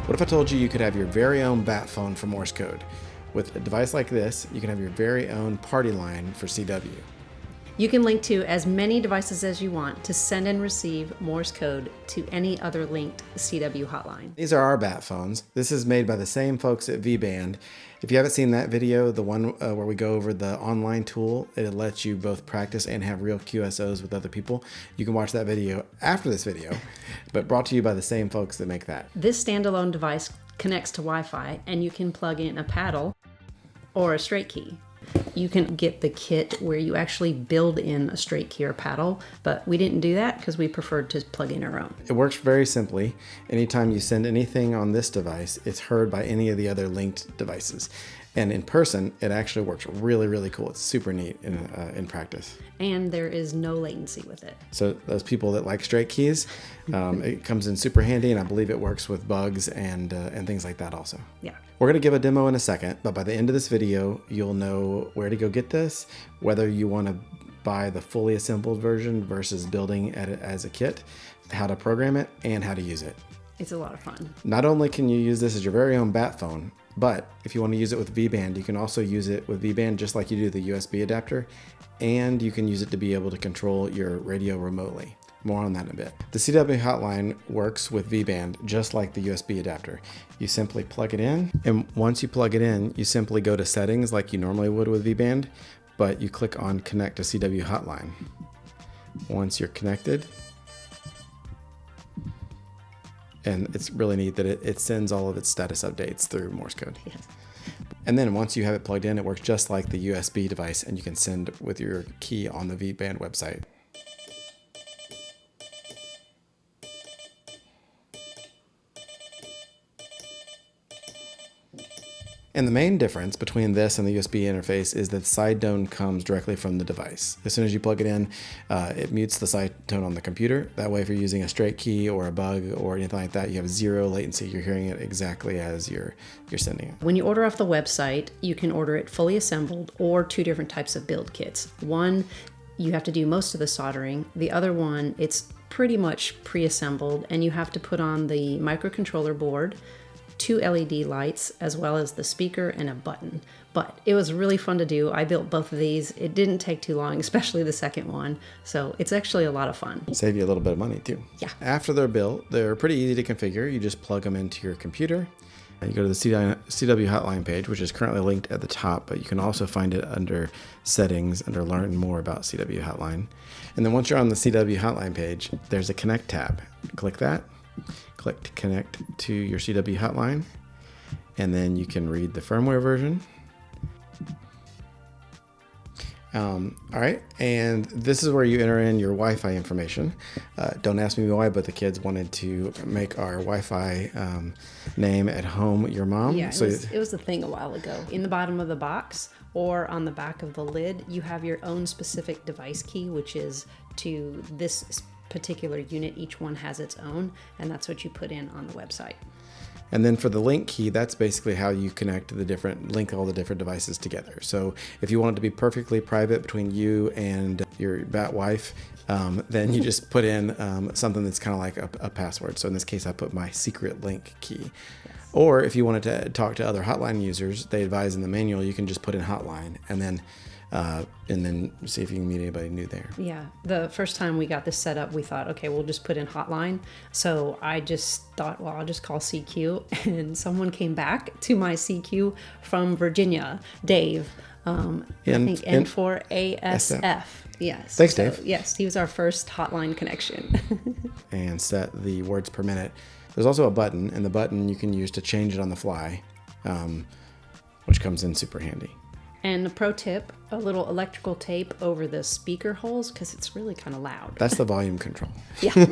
What if I told you you could have your very own bat phone for Morse code? With a device like this, you can have your very own party line for CW. You can link to as many devices as you want to send and receive Morse code to any other linked CW hotline. These are our bat phones. This is made by the same folks at VBand. If you haven't seen that video, the one where we go over the online tool, it lets you both practice and have real QSOs with other people. You can watch that video after this video, but brought to you by the same folks that make that. This standalone device connects to Wi-Fi, and you can plug in a paddle or a straight key. You can get the kit where you actually build in a straight key or paddle, but we didn't do that because we preferred to plug in our own. It works very simply. Anytime you send anything on this device, it's heard by any of the other linked devices. And in person, it actually works really, really cool. It's super neat in practice. And there is no latency with it. So those people that like straight keys, it comes in super handy, and I believe it works with bugs and things like that also. Yeah. We're going to give a demo in a second, but by the end of this video, you'll know where to go get this, whether you want to buy the fully assembled version versus building it as a kit, how to program it, and how to use it. It's a lot of fun. Not only can you use this as your very own bat phone, but if you want to use it with VBand, you can also use it with VBand just like you do the USB adapter, and you can use it to be able to control your radio remotely. More on that in a bit. The CW Hotline works with VBand just like the USB adapter. You simply plug it in, and once you plug it in, you simply go to settings like you normally would with VBand, but you click on Connect to CW Hotline. Once you're connected, and it's really neat that it sends all of its status updates through Morse code. Yes. And then once you have it plugged in, it works just like the USB device, and you can send with your key on the VBand website. And the main difference between this and the USB interface is that the side tone comes directly from the device. As soon as you plug it in, it mutes the side tone on the computer. That way, if you're using a straight key or a bug or anything like that, you have zero latency. You're hearing it exactly as you're sending it. When you order off the website, you can order it fully assembled or two different types of build kits. One, you have to do most of the soldering. The other one, it's pretty much pre-assembled, and you have to put on the microcontroller board, 2 LED lights, as well as the speaker and a button. But it was really fun to do. I built both of these. It didn't take too long, especially the second one. So it's actually a lot of fun. Save you a little bit of money too. Yeah. After they're built, they're pretty easy to configure. You just plug them into your computer. And you go to the CW Hotline page, which is currently linked at the top, but you can also find it under settings, under learn more about CW Hotline. And then once you're on the CW Hotline page, there's a connect tab. Click that. Click to connect to your CW Hotline, and then you can read the firmware version. All right, and this is where you enter in your Wi-Fi information. Don't ask me why, but the kids wanted to make our Wi-Fi name at home your mom. Yeah, it was a thing a while ago. In the bottom of the box or on the back of the lid, you have your own specific device key, which is to this particular unit. Each one has its own, and that's what you put in on the website. And then for the link key, that's basically how you link all the different devices together. So if you want it to be perfectly private between you and your bat wife, then you just put in something that's kind of like a password. So in this case, I put my secret link key. Yes. Or if you wanted to talk to other hotline users, they advise in the manual, you can just put in hotline and then see if you can meet anybody new there. Yeah, the first time we got this set up, we thought, okay, we'll just put in hotline. So I just thought, well, I'll just call CQ. And someone came back to my CQ from Virginia, Dave, I think N4ASF. Yes. Thanks, Dave. Yes, he was our first hotline connection. And set the words per minute. There's also a button, and the button you can use to change it on the fly, which comes in super handy. And a pro tip, a little electrical tape over the speaker holes because it's really kind of loud. That's the volume control. Yeah.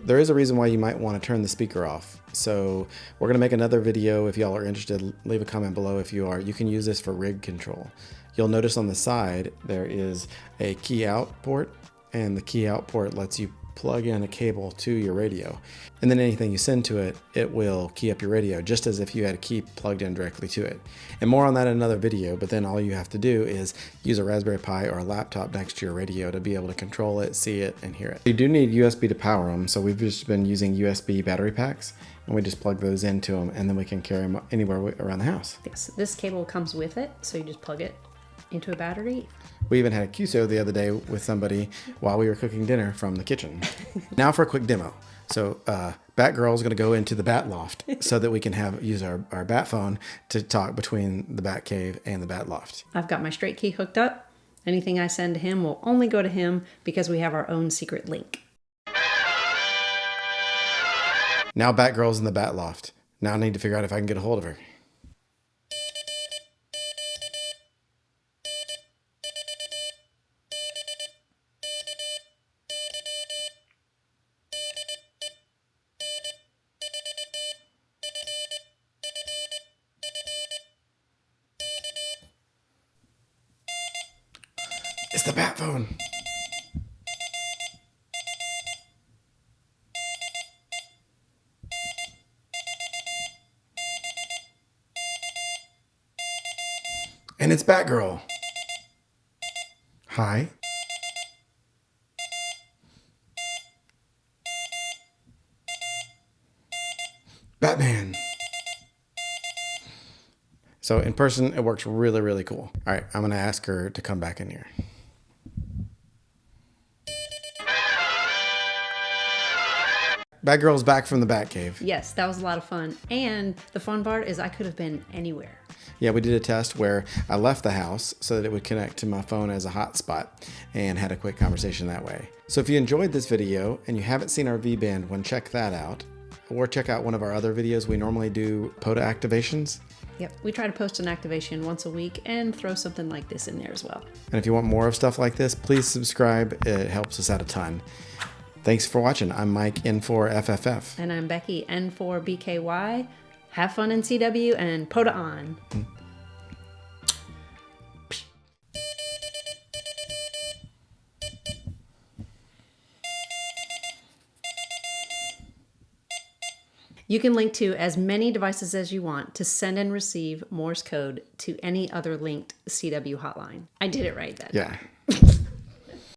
There is a reason why you might want to turn the speaker off. So we're going to make another video. If y'all are interested, leave a comment below if you are. You can use this for rig control. You'll notice on the side there is a key out port, and the key out port lets you plug in a cable to your radio. And then anything you send to it, it will key up your radio, just as if you had a key plugged in directly to it. And more on that in another video, but then all you have to do is use a Raspberry Pi or a laptop next to your radio to be able to control it, see it, and hear it. You do need USB to power them, so we've just been using USB battery packs, and we just plug those into them, and then we can carry them anywhere around the house. Yes, this cable comes with it, so you just plug it into a battery. We even had a QSO the other day with somebody while we were cooking dinner from the kitchen. Now for a quick demo. So Batgirl is going to go into the Bat Loft so that we can use our Bat phone to talk between the Bat Cave and the Bat Loft. I've got my straight key hooked up. Anything I send to him will only go to him because we have our own secret link. Now Batgirl's in the Bat Loft. Now I need to figure out if I can get a hold of her. It's the Bat phone. And it's Batgirl. Hi. Batman. So in person, it works really, really cool. All right, I'm going to ask her to come back in here. Batgirl's back from the Batcave. Yes, that was a lot of fun. And the fun part is I could have been anywhere. Yeah, we did a test where I left the house so that it would connect to my phone as a hotspot and had a quick conversation that way. So if you enjoyed this video and you haven't seen our VBand one, check that out. Or check out one of our other videos. We normally do POTA activations. Yep, we try to post an activation once a week and throw something like this in there as well. And if you want more of stuff like this, please subscribe. It helps us out a ton. Thanks for watching. I'm Mike, N4 FFF. And I'm Becky, N4 BKY. Have fun in CW and POTA on. You can link to as many devices as you want to send and receive Morse code to any other linked CW hotline. I did it right then. Yeah.